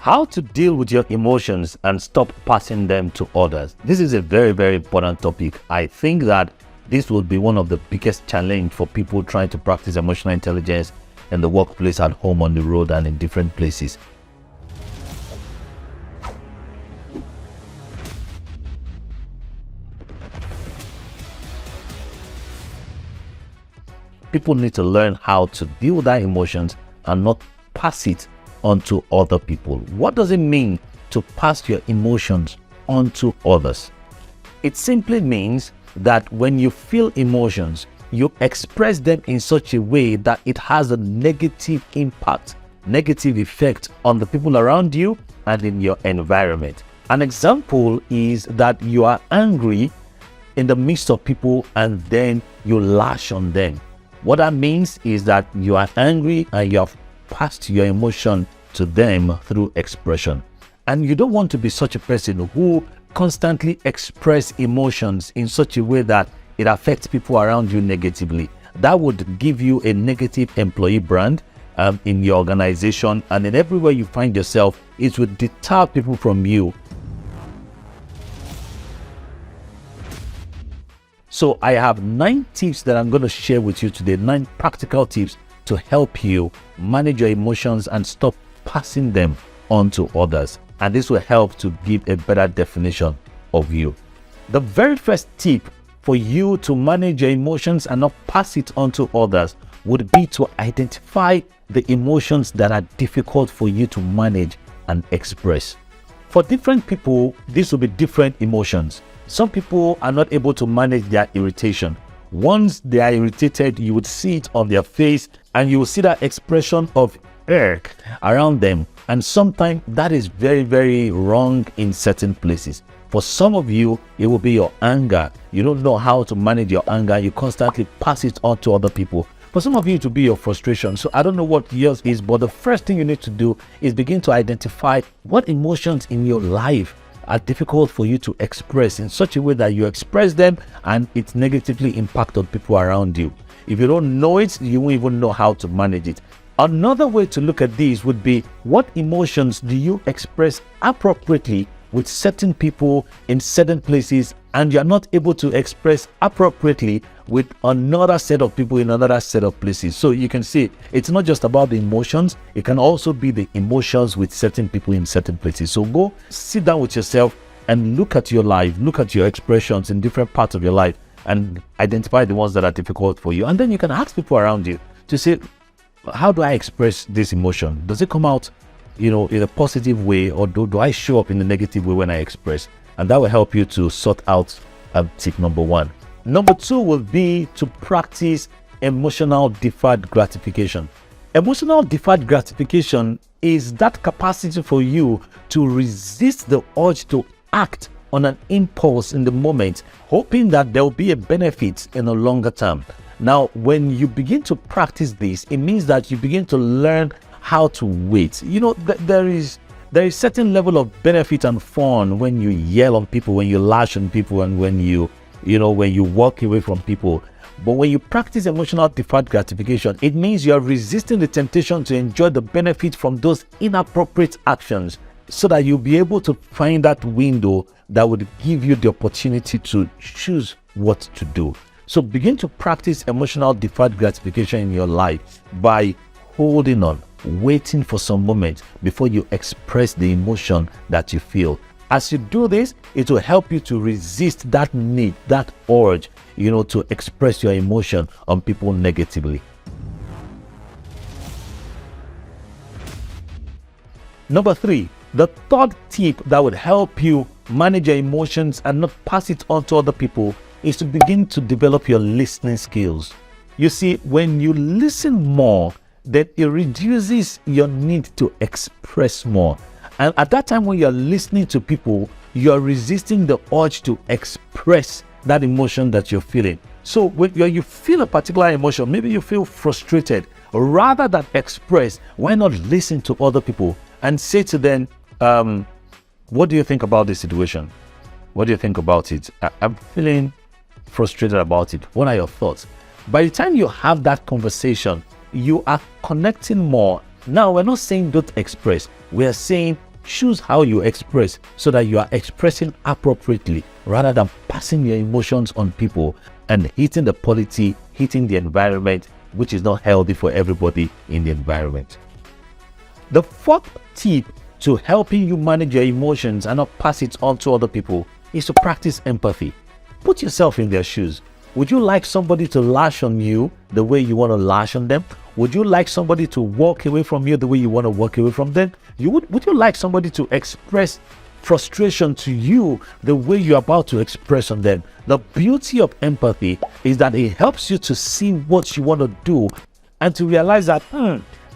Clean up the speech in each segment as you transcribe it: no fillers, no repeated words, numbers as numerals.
How to deal with your emotions and stop passing them to others. This is a very, very important topic. I think that this will be one of the biggest challenge for people trying to practice emotional intelligence in the workplace, at home, on the road, and in different places. People need to learn how to deal with their emotions and not pass it onto other people. What does it mean to pass your emotions onto others? It simply means that when you feel emotions, you express them in such a way that it has a negative impact, negative effect on the people around you and in your environment. An example is that you are angry in the midst of people and then you lash on them. What that means is that you are angry and you have passed your emotion to them through expression. And you don't want to be such a person who constantly express emotions in such a way that it affects people around you negatively. That would give you a negative employee brand in your organization, and in everywhere you find yourself, it would deter people from you. So I have 9 tips that I'm going to share with you today, 9 practical tips to help you manage your emotions and stop passing them on to others. And this will help to give a better definition of you. The very first tip for you to manage your emotions and not pass it on to others would be to identify the emotions that are difficult for you to manage and express. For different people, this will be different emotions. Some people are not able to manage their irritation. Once they are irritated, you would see it on their face and you will see that expression of irk around them. And sometimes that is very, very wrong in certain places. For some of you, it will be your anger. You don't know how to manage your anger. You constantly pass it on to other people. For some of you, it will be your frustration. So I don't know what yours is, but the first thing you need to do is begin to identify what emotions in your life are difficult for you to express in such a way that you express them and it negatively impacts on people around you. If you don't know it, you won't even know how to manage it. Another way to look at this would be, what emotions do you express appropriately with certain people in certain places, and you're not able to express appropriately with another set of people in another set of places. So you can see it's not just about the emotions, it can also be the emotions with certain people in certain places. So go sit down with yourself and look at your life, look at your expressions in different parts of your life and identify the ones that are difficult for you. And then you can ask people around you to say, how do I express this emotion? Does it come out, in a positive way, or do I show up in a negative way when I express? And that will help you to sort out tip number 1. Number 2 will be to practice emotional deferred gratification. Emotional deferred gratification is that capacity for you to resist the urge to act on an impulse in the moment, hoping that there will be a benefit in the longer term. Now, when you begin to practice this, it means that you begin to learn how to wait. There is certain level of benefit and fun when you yell on people, when you lash on people, and when you walk away from people. But when you practice emotional deferred gratification, it means you are resisting the temptation to enjoy the benefit from those inappropriate actions, so that you'll be able to find that window that would give you the opportunity to choose what to do. So begin to practice emotional deferred gratification in your life by holding on, waiting for some moment before you express the emotion that you feel. As you do this, it will help you to resist that need, that urge, to express your emotion on people negatively. Number 3, the third tip that would help you manage your emotions and not pass it on to other people is to begin to develop your listening skills. You see, when you listen more, then it reduces your need to express more. And at that time when you're listening to people, you're resisting the urge to express that emotion that you're feeling. So when you feel a particular emotion, maybe you feel frustrated, rather than express, why not listen to other people and say to them, what do you think about this situation? What do you think about it? I'm feeling frustrated about it. What are your thoughts? By the time you have that conversation, you are connecting more. Now, we're not saying don't express. We're saying choose how you express so that you are expressing appropriately rather than passing your emotions on people and hitting the polity, hitting the environment, which is not healthy for everybody in the environment. The fourth tip to helping you manage your emotions and not pass it on to other people is to practice empathy. Put yourself in their shoes. Would you like somebody to lash on you the way you want to lash on them? Would you like somebody to walk away from you the way you want to walk away from them? Would you like somebody to express frustration to you the way you're about to express on them? The beauty of empathy is that it helps you to see what you want to do and to realize that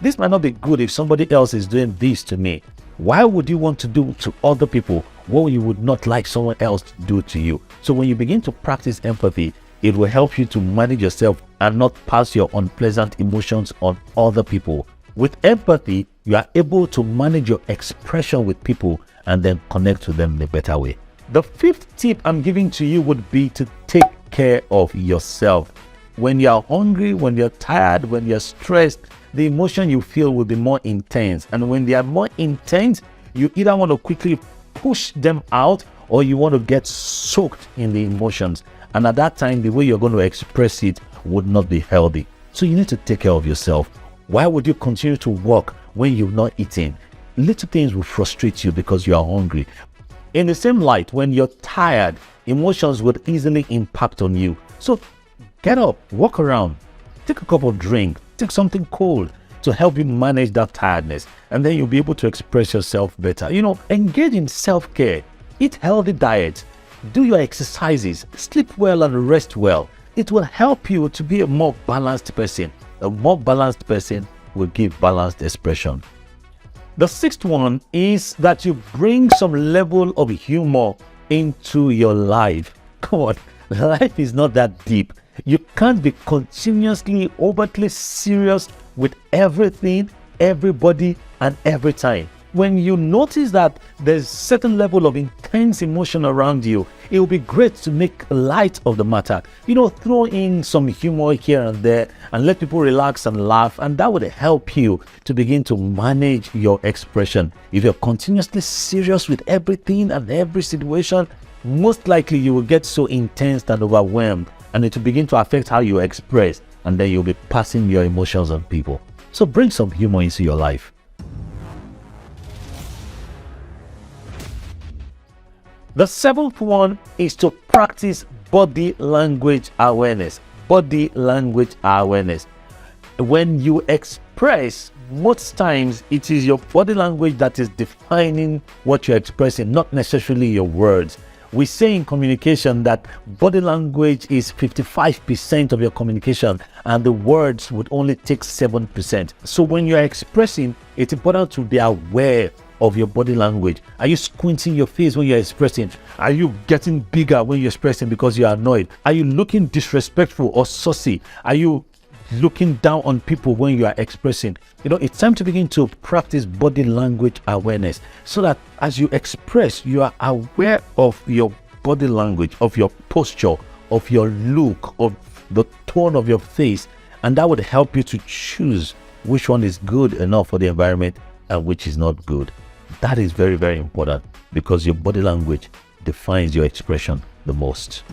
this might not be good if somebody else is doing this to me. Why would you want to do to other people what you would not like someone else to do to you? So when you begin to practice empathy, it will help you to manage yourself and not pass your unpleasant emotions on other people. With empathy, you are able to manage your expression with people and then connect with them in a better way. The fifth tip I'm giving to you would be to take care of yourself. When you're hungry, when you're tired, when you're stressed, the emotion you feel will be more intense. And when they are more intense, you either want to quickly push them out or you want to get soaked in the emotions. And at that time, the way you're going to express it would not be healthy. So you need to take care of yourself. Why would you continue to work when you've not eaten? Little things will frustrate you because you are hungry. In the same light, when you're tired, emotions would easily impact on you. So get up, walk around, take a cup of drink, take something cold to help you manage that tiredness. And then you'll be able to express yourself better. Engage in self-care, eat healthy diet, do your exercises, sleep well and rest well. It will help you to be a more balanced person. A more balanced person will give balanced expression. The sixth one is that you bring some level of humor into your life. Come on, life is not that deep. You can't be continuously overtly serious with everything, everybody, and every time. When you notice that there's certain level of intense emotion around you, it will be great to make light of the matter. Throw in some humor here and there and let people relax and laugh, and that would help you to begin to manage your expression. If you're continuously serious with everything and every situation, most likely you will get so intense and overwhelmed, and it will begin to affect how you express, and then you'll be passing your emotions on people. So bring some humor into your life. The seventh one is to practice body language awareness. Body language awareness. When you express, most times it is your body language that is defining what you're expressing, not necessarily your words. We say in communication that body language is 55% of your communication and the words would only take 7%. So when you're expressing, it's important to be aware of your body language. Are you squinting your face when you're expressing? Are you getting bigger when you're expressing because you're annoyed? Are you looking disrespectful or saucy? Are you looking down on people when you are expressing? It's time to begin to practice body language awareness so that as you express, you are aware of your body language, of your posture, of your look, of the tone of your face, and that would help you to choose which one is good enough for the environment and which is not good. That is very, very important because your body language defines your expression the most.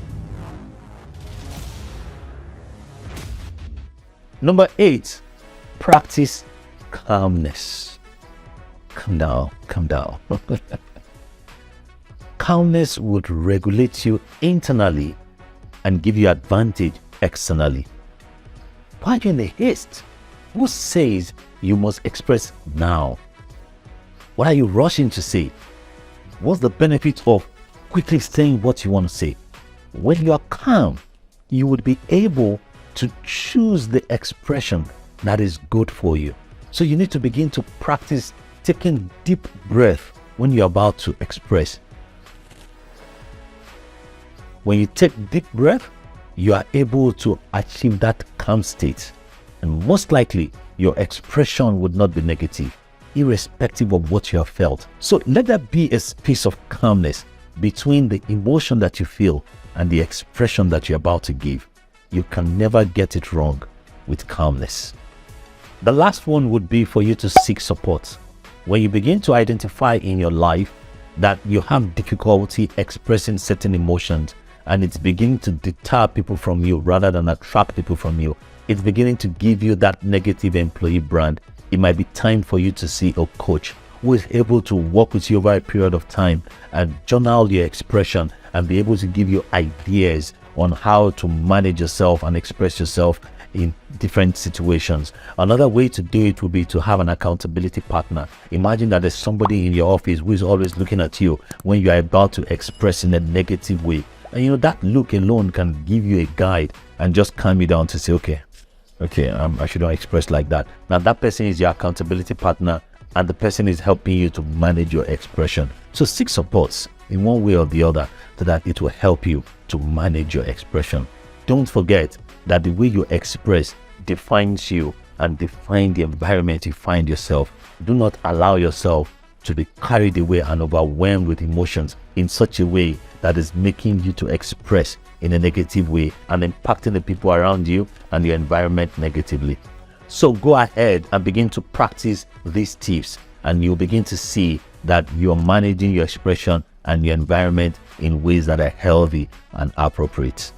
Number 8, practice calmness. Calm down, calm down. Calmness would regulate you internally and give you advantage externally. Why are you in a haste? Who says you must express now? What are you rushing to say? What's the benefit of quickly saying what you want to say? When you are calm, you would be able to choose the expression that is good for you. So you need to begin to practice taking deep breath when you're about to express. When you take deep breath, you are able to achieve that calm state. And most likely, your expression would not be negative, irrespective of what you have felt. So let there be a space of calmness between the emotion that you feel and the expression that you're about to give. You can never get it wrong with calmness. The last one would be for you to seek support. When you begin to identify in your life that you have difficulty expressing certain emotions and it's beginning to deter people from you rather than attract people from you, it's beginning to give you that negative employee brand, it might be time for you to see a coach who is able to work with you over a period of time and journal your expression and be able to give you ideas on how to manage yourself and express yourself in different situations. Another way to do it would be to have an accountability partner. Imagine that there's somebody in your office who is always looking at you when you are about to express in a negative way. And that look alone can give you a guide and just calm you down to say, okay, I shouldn't express like that. Now that person is your accountability partner, and the person is helping you to manage your expression. So seek supports in one way or the other so that it will help you to manage your expression. Don't forget that the way you express defines you and defines the environment you find yourself. Do not allow yourself to be carried away and overwhelmed with emotions in such a way that is making you to express in a negative way and impacting the people around you and your environment negatively. So go ahead and begin to practice these tips, and you'll begin to see that you're managing your expression and your environment in ways that are healthy and appropriate.